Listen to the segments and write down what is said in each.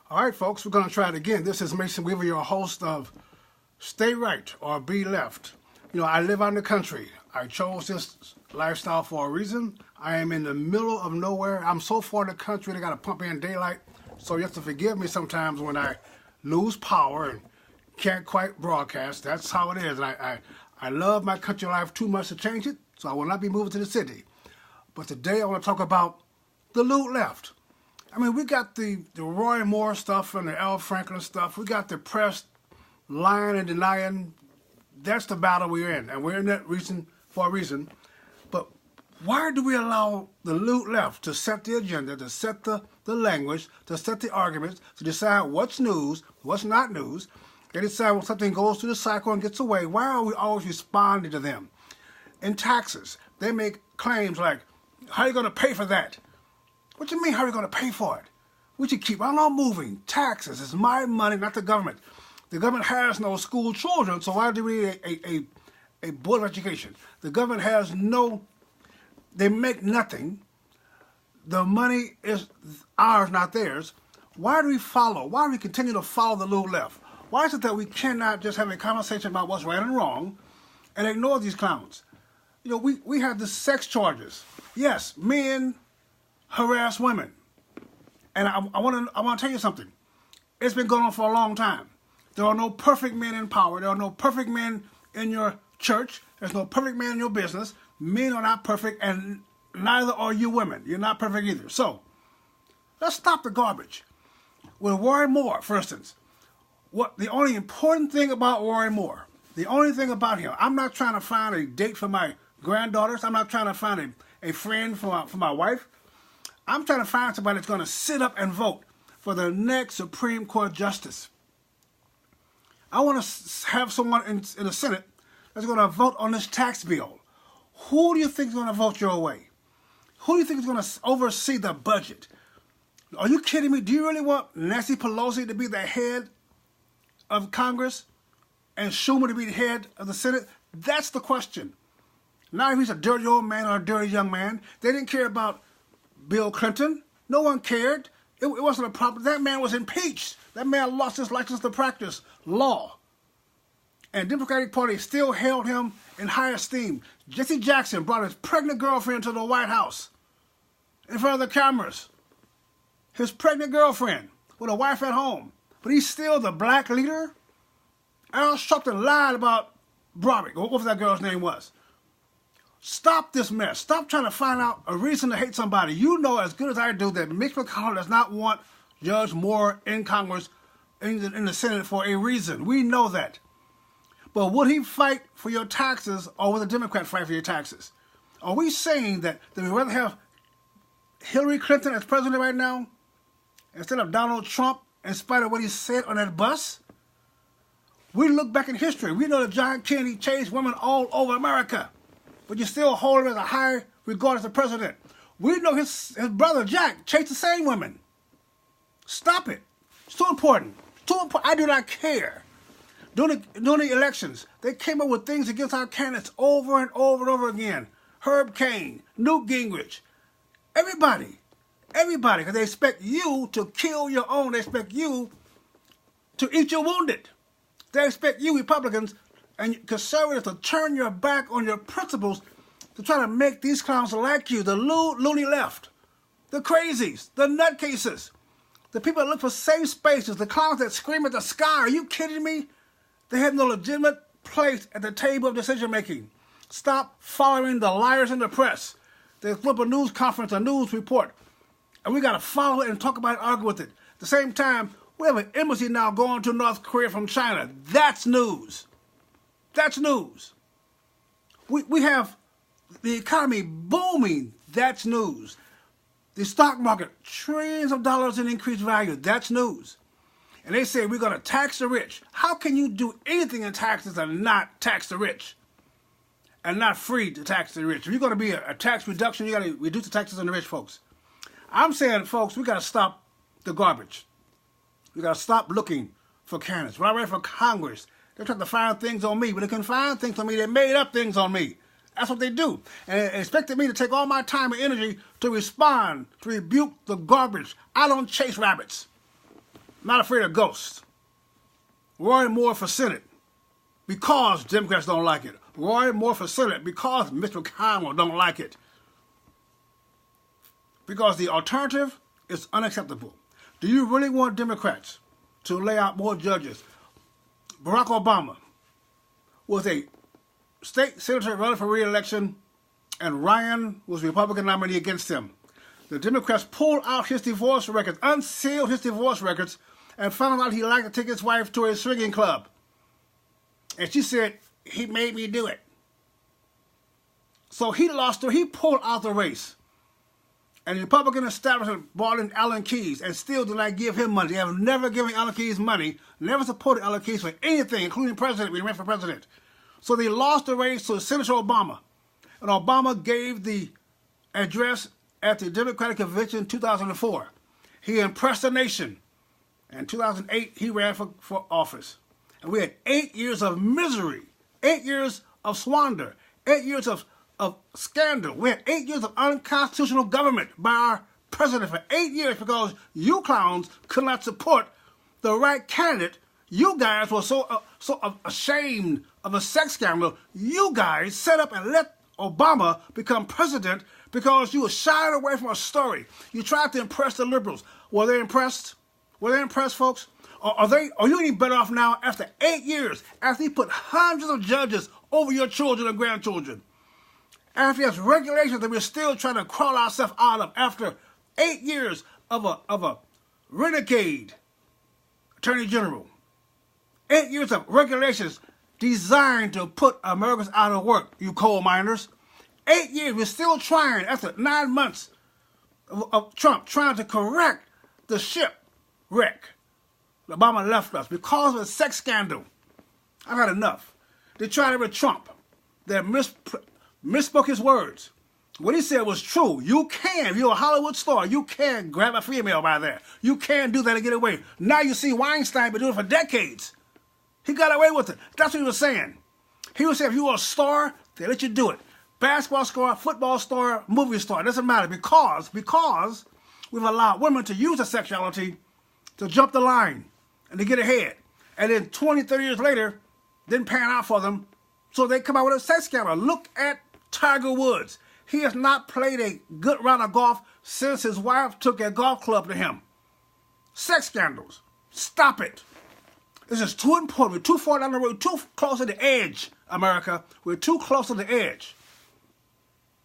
All right, folks, we're going to try it again. This is Mason Weaver, your host of Stay Right or Be Left. You know, I live out in the country. I chose this lifestyle for a reason. I am in the middle of nowhere. I'm so far in the country, they got to pump in daylight. So you have to forgive me sometimes when I lose power and can't quite broadcast. That's how it is. And I love my country life too much to change it, so I will not be moving to the city. But today I want to talk about the loot left. I mean, we got the Roy Moore stuff and the Al Franklin stuff. We got the press lying and denying. That's the battle we're in, and we're in that reason for a reason. But why do we allow the loot left to set the agenda, to set the language, to set the arguments, to decide what's news, what's not news? They decide when something goes through the cycle and gets away. Why are we always responding to them? In taxes, they make claims like, how are you going to pay for that? What do you mean, how are you going to pay for it? We should keep on moving. Taxes is my money, not the government. The government has no school children, so why do we need a board of education? The government has no, they make nothing. The money is ours, not theirs. Why do we follow? Why do we continue to follow the loot left? Why is it that we cannot just have a conversation about what's right and wrong and ignore these clowns? You know, we have the sex charges. Yes, men harass women. And I want to tell you something. It's been going on for a long time. There are no perfect men in power. There are no perfect men in your church. There's no perfect man in your business. Men are not perfect, and neither are you women. You're not perfect either. So, let's stop the garbage. With Roy Moore, for instance, the only important thing about Roy Moore, the only thing about him, I'm not trying to find a date for my granddaughters. I'm not trying to find a friend for my wife. I'm trying to find somebody that's going to sit up and vote for the next Supreme Court justice. I want to have someone in the Senate that's going to vote on this tax bill. Who do you think is going to vote your way? Who do you think is going to oversee the budget? Are you kidding me? Do you really want Nancy Pelosi to be the head of Congress and Schumer to be the head of the Senate? That's the question. Not if he's a dirty old man or a dirty young man. They didn't care about Bill Clinton. No one cared. It wasn't a problem. That man was impeached. That man lost his license to practice law. And the Democratic Party still held him in high esteem. Jesse Jackson brought his pregnant girlfriend to the White House in front of the cameras. His pregnant girlfriend with a wife at home. But he's still the black leader? Al Sharpton lied about Broderick, or whatever that girl's name was. Stop this mess. Stop trying to find out a reason to hate somebody. You know as good as I do that Mitch McConnell does not want Judge Moore in Congress, in the Senate for a reason. We know that. But would he fight for your taxes, or would the Democrat fight for your taxes? Are we saying that we'd rather have Hillary Clinton as president right now instead of Donald Trump in spite of what he said on that bus? We look back in history. We know that John Kennedy chased women all over America, but you still hold him as a high regard as a president. We know his brother Jack chased the same women. Stop it. It's too important. Too important. I do not care. During the elections, they came up with things against our candidates over and over and over again. Herb Cain, Newt Gingrich, everybody, because they expect you to kill your own. They expect you to eat your wounded. They expect you, Republicans and conservatives, to turn your back on your principles to try to make these clowns like you, the loony left, the crazies, the nutcases, the people that look for safe spaces, the clowns that scream at the sky. Are you kidding me? They have no legitimate place at the table of decision making. Stop following the liars in the press. They flip a news conference, a news report, and we got to follow it and talk about it, argue with it. At the same time, we have an embassy now going to North Korea from China. That's news. That's news. We have the economy booming. That's news. The stock market, trillions of dollars in increased value. That's news. And they say we're going to tax the rich. How can you do anything in taxes and not tax the rich? And not free to tax the rich? If you're going to be a tax reduction, you got to reduce the taxes on the rich folks. I'm saying, folks, we got to stop the garbage. We got to stop looking for candidates. When I ran for Congress, they tried to find things on me. When they couldn't find things on me, they made up things on me. That's what they do. And they expected me to take all my time and energy to respond, to rebuke the garbage. I don't chase rabbits. not afraid of ghosts. Roy Moore for Senate because Democrats don't like it. Roy Moore for Senate because Mitch McConnell don't like it. Because the alternative is unacceptable. Do you really want Democrats to lay out more judges? Barack Obama was a state senator running for re-election, and Ryan was the Republican nominee against him. The Democrats pulled out his divorce records, unsealed his divorce records, and found out he liked to take his wife to a swinging club. And she said, he made me do it. So he lost her. He pulled out the race. And the Republican establishment brought in Alan Keyes and still did not give him money. They have never given Alan Keyes money, never supported Alan Keyes for anything, including president, when he ran for president. So they lost the race to Senator Obama. And Obama gave the address at the Democratic Convention in 2004. He impressed the nation. In 2008, he ran for office. And we had 8 years of misery, 8 years of squander, 8 years of scandal. We had 8 years of unconstitutional government by our president for 8 years because you clowns could not support the right candidate. You guys were so ashamed of a sex scandal. You guys set up and let Obama become president because you were shying away from a story. You tried to impress the liberals. Were they impressed? Were they impressed, folks? Are you any better off now after 8 years, after he put hundreds of judges over your children and grandchildren? After there's regulations that we're still trying to crawl ourselves out of after 8 years of a renegade attorney general. 8 years of regulations designed to put Americans out of work, you coal miners. 8 years, we're still trying, after 9 months of Trump, trying to correct the shipwreck. Obama left us because of a sex scandal. I've had enough. They tried it with Trump. They misspoke his words. What he said was true. You can, if you're a Hollywood star, you can grab a female by there. You can do that and get away. Now you see Weinstein been doing it for decades. He got away with it. That's what he was saying. He was saying if you were a star, they let you do it. Basketball star, football star, movie star. It doesn't matter because we've allowed women to use their sexuality to jump the line and to get ahead. And then 20, 30 years later, didn't pan out for them. So they come out with a sex scandal. Look at Tiger Woods. He has not played a good round of golf since his wife took a golf club to him. Sex scandals. Stop it. This is too important. We're too far down the road, too close to the edge, America. We're too close to the edge.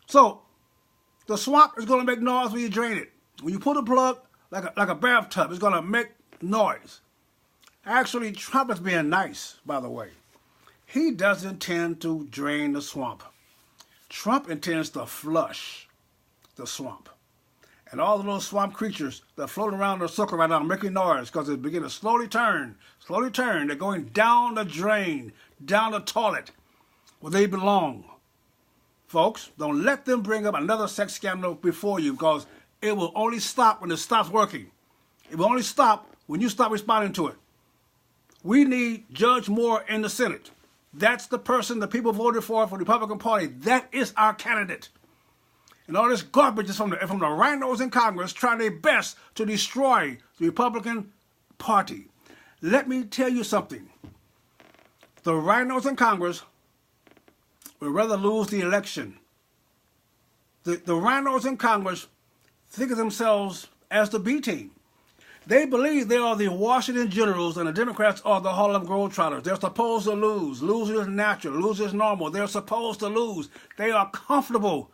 So the swamp is going to make noise when you drain it. When you pull the plug like a bathtub, it's going to make noise. Actually, Trump is being nice, by the way. He doesn't intend to drain the swamp. Trump intends to flush the swamp. And all the little swamp creatures that are floating around in a circle right now are making noise because they're beginning to slowly turn. They're going down the drain, down the toilet where they belong. Folks, don't let them bring up another sex scandal before you because it will only stop when it stops working. It will only stop when you stop responding to it. We need Judge Moore in the Senate. That's the person the people voted for the Republican Party. That is our candidate. And all this garbage is from the rhinos in Congress trying their best to destroy the Republican Party. Let me tell you something. The rhinos in Congress would rather lose the election. The rhinos in Congress think of themselves as the B team. They believe they are the Washington Generals and the Democrats are the Harlem Globetrotters. They're supposed to lose. Losing is natural. Losing is normal. They're supposed to lose. They are comfortable.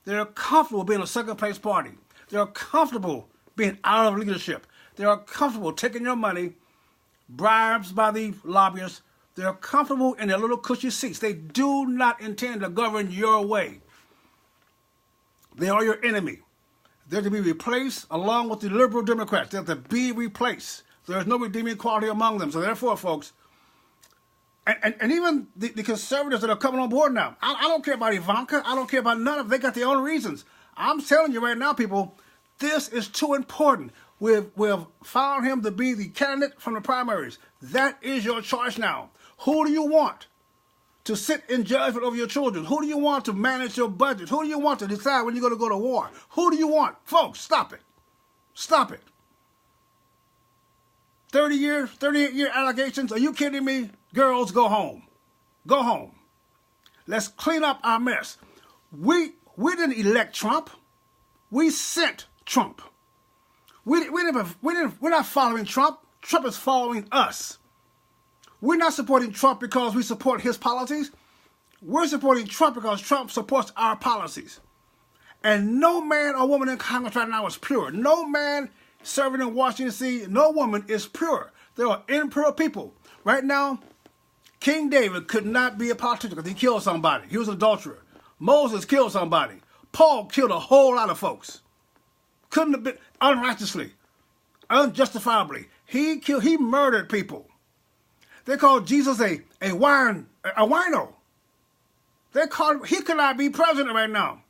They're comfortable being a second-place party. They're comfortable being out of leadership. They're comfortable taking your money, bribes by the lobbyists. They're comfortable in their little cushy seats. They do not intend to govern your way. They are your enemy. They're to be replaced along with the liberal Democrats. They're to be replaced. There's no redeeming quality among them. So therefore, folks, and even the conservatives that are coming on board now, I don't care about Ivanka. I don't care about none of them. They got their own reasons. I'm telling you right now, people, this is too important. We've found him to be the candidate from the primaries. That is your choice now. Who do you want to sit in judgment over your children? Who do you want to manage your budget? Who do you want to decide when you're going to go to war? Who do you want? Folks, stop it. Stop it. 30-year, 38-year allegations? Are you kidding me? Girls, go home. Go home. Let's clean up our mess. We didn't elect Trump. We sent Trump. We're not following Trump. Trump is following us. We're not supporting Trump because we support his policies. We're supporting Trump because Trump supports our policies. And no man or woman in Congress right now is pure. No man serving in Washington, D.C., no woman is pure. There are impure people. Right now, King David could not be a politician because he killed somebody. He was an adulterer. Moses killed somebody. Paul killed a whole lot of folks. Couldn't have been unrighteously, unjustifiably. He murdered people. They called Jesus a wino. He could not be president right now.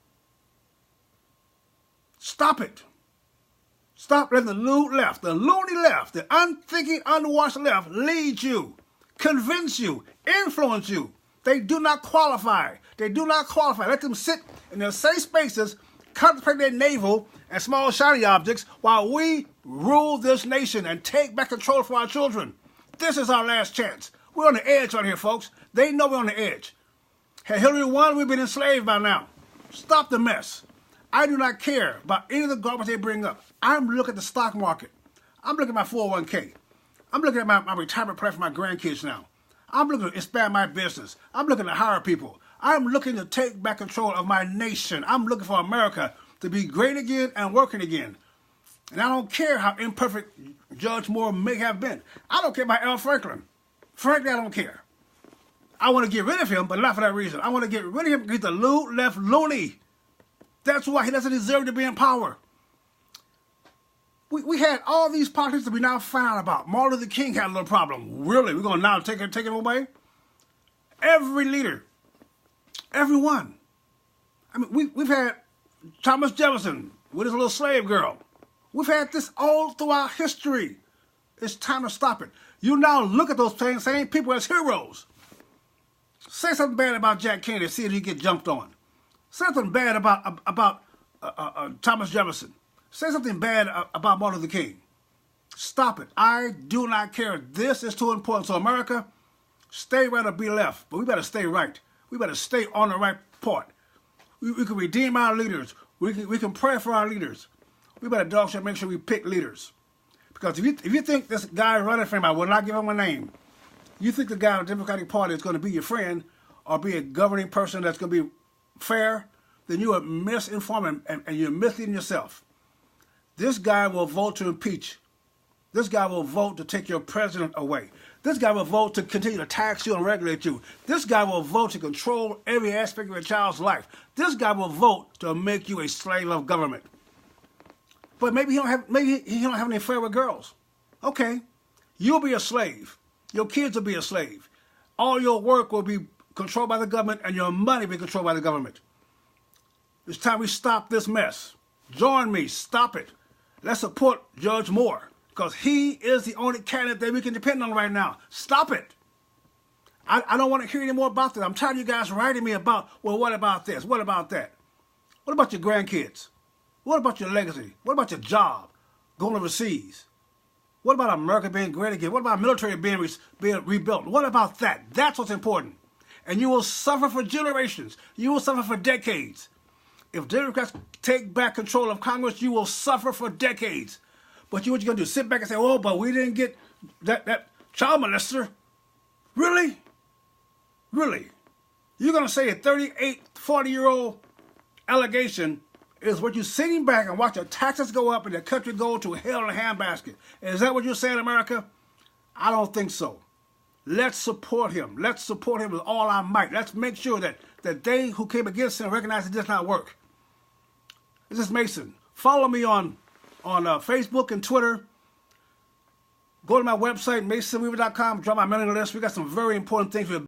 Stop it. Stop letting the loony left, the unthinking, unwashed left lead you, convince you, influence you. They do not qualify. They do not qualify. Let them sit in their safe spaces, contemplate their navel and small shiny objects while we rule this nation and take back control for our children. This is our last chance. We're on the edge right here, folks. They know we're on the edge. Had Hillary won, we've been enslaved by now. Stop the mess. I do not care about any of the garbage they bring up. I'm looking at the stock market. I'm looking at my 401k. I'm looking at my retirement plan for my grandkids now. I'm looking to expand my business. I'm looking to hire people. I'm looking to take back control of my nation. I'm looking for America to be great again and working again. And I don't care how imperfect Judge Moore may have been. I don't care about Al Franklin. Frankly, I don't care. I want to get rid of him, but not for that reason. I want to get rid of him because he's a left loony. That's why he doesn't deserve to be in power. We had all these politics that we now find out about. Martin Luther King had a little problem. Really? We're going to now take him away? Every leader. Everyone. I mean, we've had Thomas Jefferson with his little slave girl. We've had this all throughout history. It's time to stop it. You now look at those same people as heroes. Say something bad about Jack Kennedy, see if you get jumped on. Say something bad about Thomas Jefferson. Say something bad about Martin Luther King. Stop it. I do not care. This is too important. So America, stay right or be left. But we better stay right. We better stay on the right part. We can redeem our leaders. We can pray for our leaders. We better make sure we pick leaders. Because if you think this guy running for him, I will not give him a name. You think the guy in the Democratic Party is going to be your friend or be a governing person that's going to be fair, then you are misinforming and you're misleading yourself. This guy will vote to impeach. This guy will vote to take your president away. This guy will vote to continue to tax you and regulate you. This guy will vote to control every aspect of your child's life. This guy will vote to make you a slave of government. But maybe he don't have any affair with girls. Okay, you'll be a slave. Your kids will be a slave. All your work will be controlled by the government and your money will be controlled by the government. It's time we stop this mess. Join me. Stop it. Let's support Judge Moore because he is the only candidate that we can depend on right now. Stop it. I don't want to hear any more about this. I'm tired of you guys writing me about, well, what about this? What about that? What about your grandkids? What about your legacy? What about your job? Going overseas? What about America being great again? What about military being rebuilt? What about that? That's what's important. And you will suffer for generations. You will suffer for decades. If Democrats take back control of Congress, you will suffer for decades. But what you going to do? Sit back and say, oh, but we didn't get that child molester. Really? Really? You're going to say a 38, 40-year-old allegation is what you're sitting back and watch your taxes go up and the country go to hell in a handbasket. Is that what you're saying, America? I don't think so. Let's support him. Let's support him with all our might. Let's make sure that they who came against him recognize it does not work. This is Mason. Follow me on Facebook and Twitter. Go to my website, masonweaver.com. Drop my mailing list. We got some very important things.